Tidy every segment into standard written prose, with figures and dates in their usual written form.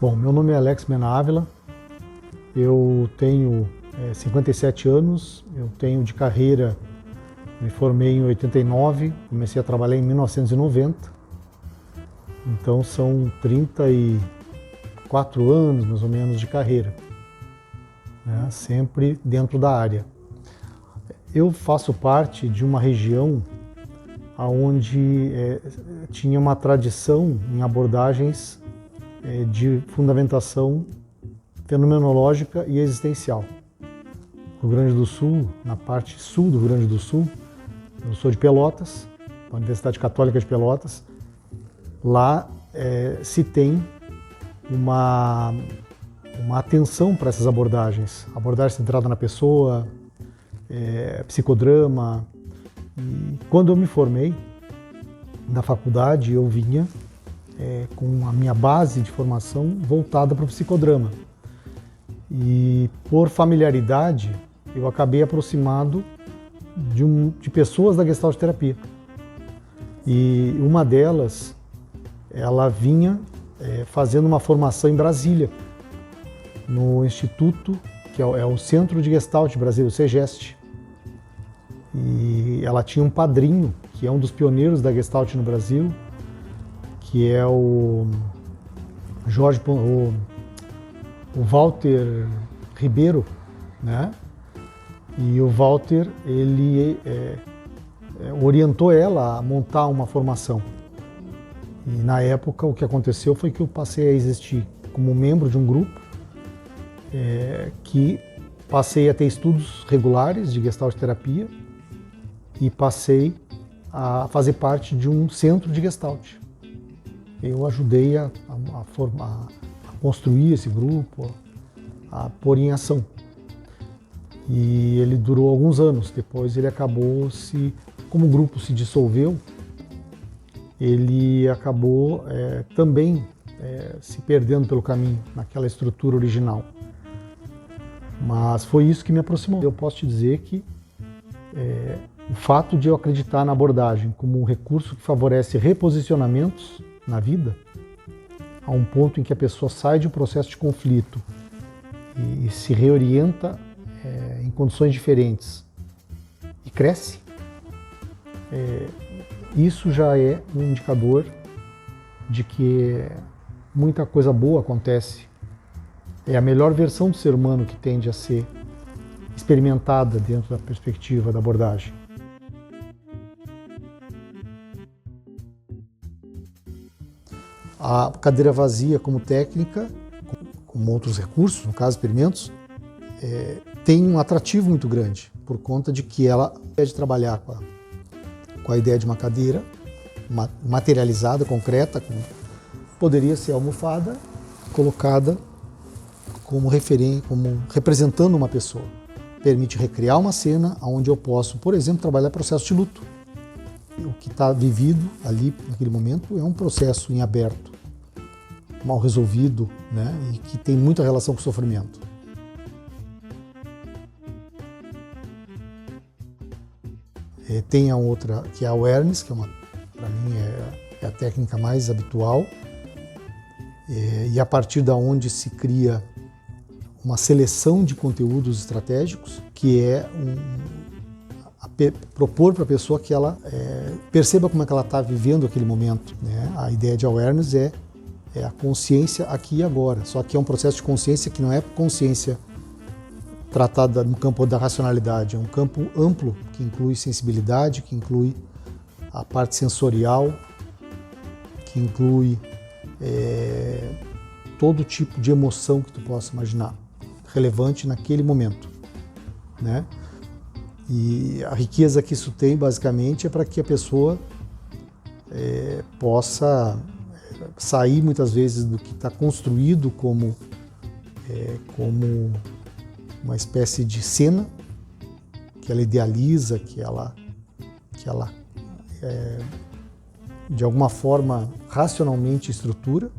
Bom, meu nome é Alex Menávila, eu tenho 57 anos, eu tenho de carreira, me formei em 89, comecei a trabalhar em 1990, então são 34 anos mais ou menos de carreira, né, sempre dentro da área. Eu faço parte de uma região onde tinha uma tradição em abordagens de fundamentação fenomenológica e existencial. No Rio Grande do Sul, na parte sul do Rio Grande do Sul, eu sou de Pelotas, da Universidade Católica de Pelotas. Lá se tem uma atenção para essas abordagens, abordagem centrada na pessoa, psicodrama. E quando eu me formei na faculdade, eu vinha com a minha base de formação voltada para o psicodrama. E por familiaridade, eu acabei aproximado de pessoas da Gestalt terapia. E uma delas, ela vinha fazendo uma formação em Brasília, no Instituto, que é o Centro de Gestalt Brasil, o CEGEST. E ela tinha um padrinho, que é um dos pioneiros da Gestalt no Brasil, que é o Walter Ribeiro, né? E o Walter, ele orientou ela a montar uma formação. E na época o que aconteceu foi que eu passei a existir como membro de um grupo que passei a ter estudos regulares de Gestalt terapia e passei a fazer parte de um centro de Gestalt. Eu ajudei a construir esse grupo, a pôr em ação. E ele durou alguns anos. Depois ele acabou como o grupo se dissolveu, ele acabou também se perdendo pelo caminho, naquela estrutura original. Mas foi isso que me aproximou. Eu posso te dizer que o fato de eu acreditar na abordagem como um recurso que favorece reposicionamentos na vida, a um ponto em que a pessoa sai de um processo de conflito e se reorienta em condições diferentes e cresce, isso já é um indicador de que muita coisa boa acontece. É a melhor versão do ser humano que tende a ser experimentada dentro da perspectiva da abordagem. A cadeira vazia como técnica, como outros recursos, no caso experimentos, tem um atrativo muito grande, por conta de que ela pode trabalhar com a ideia de uma cadeira materializada, concreta, poderia ser almofada, colocada como representando uma pessoa. Permite recriar uma cena onde eu posso, por exemplo, trabalhar processo de luto. O que está vivido ali naquele momento é um processo em aberto, mal resolvido, né, e que tem muita relação com o sofrimento. Tem a outra, que é a awareness, que para mim é a técnica mais habitual, e a partir da onde se cria uma seleção de conteúdos estratégicos, que é propor para a pessoa que ela perceba como é que ela está vivendo aquele momento, né? A ideia de awareness é a consciência aqui e agora, só que é um processo de consciência que não é consciência tratada no campo da racionalidade, é um campo amplo que inclui sensibilidade, que inclui a parte sensorial, que inclui todo tipo de emoção que tu possa imaginar, relevante naquele momento, né? E a riqueza que isso tem, basicamente, é para que a pessoa possa sair, muitas vezes, do que está construído como uma espécie de cena, que ela idealiza, que ela de alguma forma, racionalmente estrutura,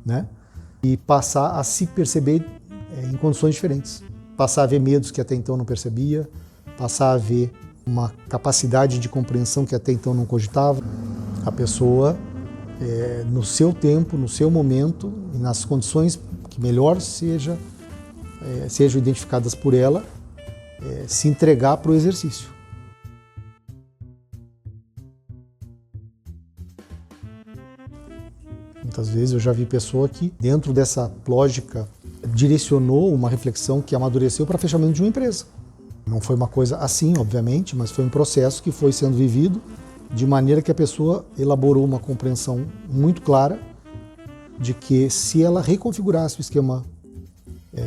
né? E passar a se perceber em condições diferentes. Passar a ver medos que até então não percebia, passar a ver uma capacidade de compreensão que até então não cogitava. A pessoa no seu tempo, no seu momento e nas condições que melhor sejam identificadas por ela, se entregar para o exercício. Muitas vezes eu já vi pessoa que, dentro dessa lógica, direcionou uma reflexão que amadureceu para fechamento de uma empresa. Não foi uma coisa assim, obviamente, mas foi um processo que foi sendo vivido de maneira que a pessoa elaborou uma compreensão muito clara de que, se ela reconfigurasse o esquema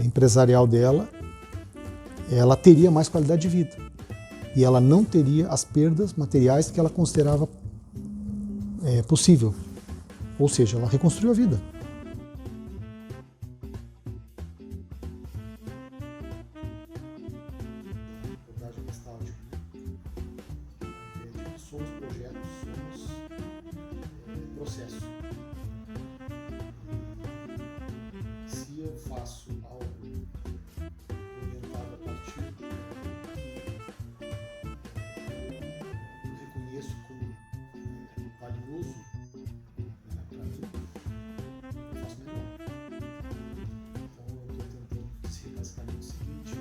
empresarial dela, ela teria mais qualidade de vida e ela não teria as perdas materiais que ela considerava possível. Ou seja, ela reconstruiu a vida. Abordagem gestáltica. Somos projetos, somos processo. Se eu faço algo orientado a partir do que eu reconheço como valioso para mim, eu faço melhor. Então eu estou tentando dizer basicamente o seguinte: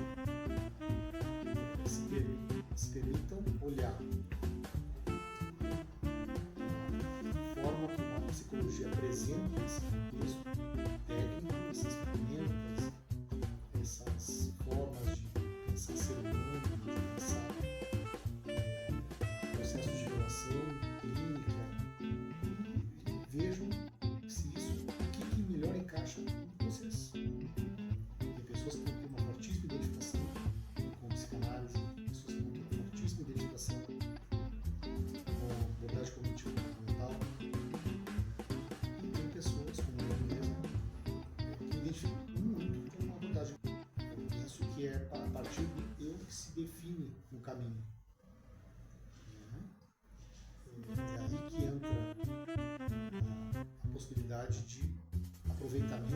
se permitam olhar a forma como a psicologia apresenta esse contexto técnico, essas ferramentas, essas formas de pensar ser humano, de pensar processos de relação, clínica, e vejam se isso, o que melhor encaixa com vocês. Tem pessoas que têm uma fortíssima identificação com psicanálise, pessoas que têm uma fortíssima identificação com abordagem cognitivo-comportamental, e tem pessoas, como eu mesmo, que identificam muito com uma abordagem. Eu penso que é a partir do eu que se define no caminho. É aí que entra a possibilidade de aproveitamento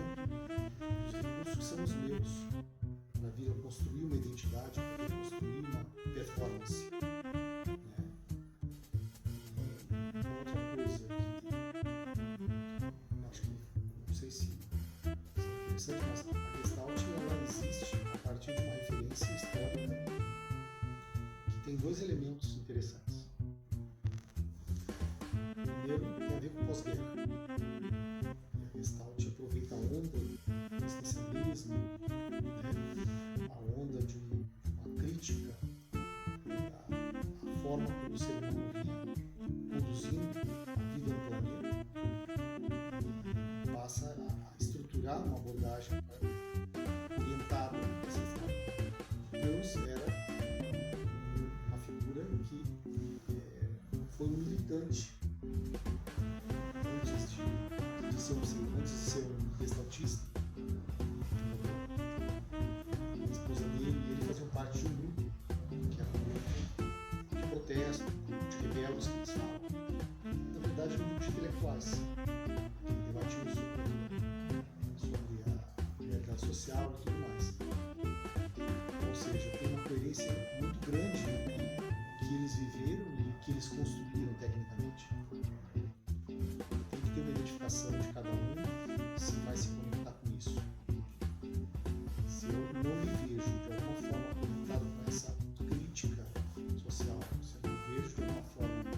dos recursos que são os meus para vir a construir uma identidade, para vir a construir uma performance. Outra coisa que acho que, não sei se é interessante, mas a Gestalt ela existe a partir de uma referência histórica que tem dois elementos interessantes. Primeiro, tem a ver com pós-guerra. A Gestalt aproveita a onda do existencialismo, a onda de uma crítica à forma como o ser humano vinha conduzindo a vida no planeta, e passa a estruturar uma abordagem orientada dessa forma. Deus era uma figura que foi um militante antes de ser um gestaltista. A esposa dele e ele faziam parte de um grupo que era um grupo de protesto, um grupo de rebeldes que eles falam. Na verdade, um grupo de intelectuais que debatiam sobre a realidade social e tudo mais. Ou seja, tem uma coerência muito grande entre o que eles viveram e o que eles construíram tecnicamente. Tem que ter uma identificação de cada um se vai se conectar com isso. Se eu não me vejo de alguma forma conectado com essa crítica social, se eu me vejo de alguma forma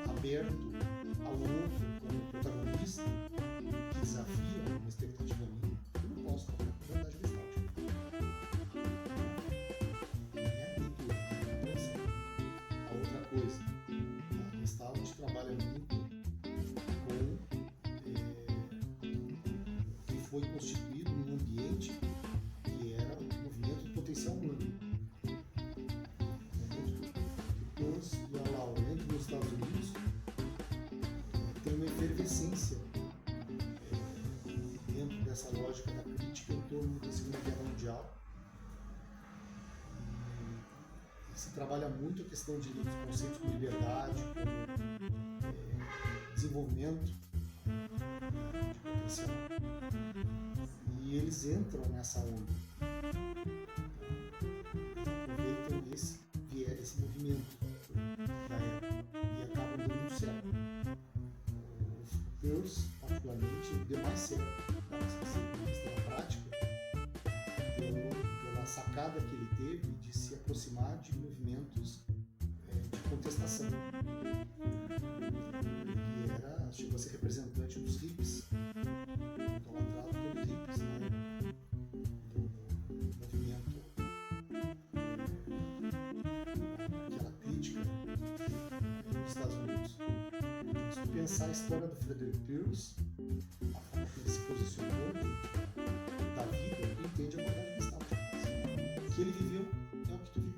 aberto ao outro como protagonista que desafia uma expectativa minha, eu não posso trabalhar com verdade gestáltica. Não é a leitura, é a compreensão. A outra coisa, a Gestalt trabalha muito com que foi constituído num ambiente que era o movimento do potencial humano. O Peirce e a Laura entram nos Estados Unidos, tem uma efervescência dentro dessa lógica da crítica em torno da Segunda Guerra Mundial. E se trabalha muito a questão de conceitos como liberdade, como desenvolvimento de potencial. E eles entram nessa onda, aproveitam esse movimento da época e acabam dando muito certo. sacada que ele teve de se aproximar de movimentos de contestação. Ele chegou a ser representante dos hippies, idolatrado pelos hippies, né? Do movimento, aquela crítica nos Estados Unidos. Se tu pensar a história do Frederick Pierce, a forma que ele se posicionou da vida, tu entende a abordagem cristal. O que ele viveu é o que tu vive.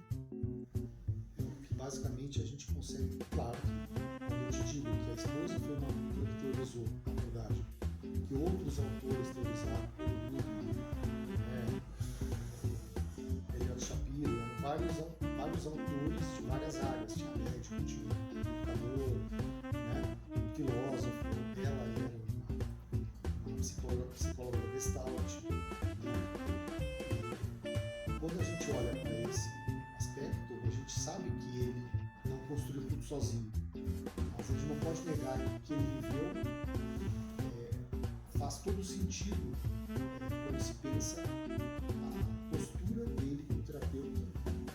É o que basicamente a gente consegue, claro, quando eu te digo que a esposa foi uma autora que teorizou a abordagem, que outros autores teorizaram, Eliot Shapiro, vários autores de várias áreas, tinha médico, tinha educador, né, filósofo, ela era uma psicóloga gestalt, né? Quando a gente olha para esse aspecto, a gente sabe que ele não construiu tudo sozinho, mas a gente não pode negar que o que ele viveu faz todo sentido quando se pensa a postura dele como terapeuta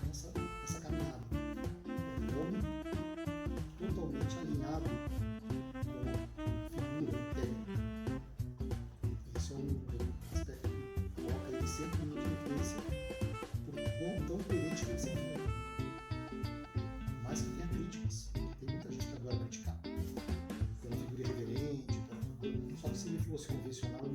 nessa caminhada. É um homem totalmente alinhado com a figura técnica. Esse é um aspecto que coloca ele sempre em evidência por quão tão coerente que ele sempre foi. Mais que tenha críticas, tem muita gente que adora criticar pela figura irreverente, só que se ele fosse convencional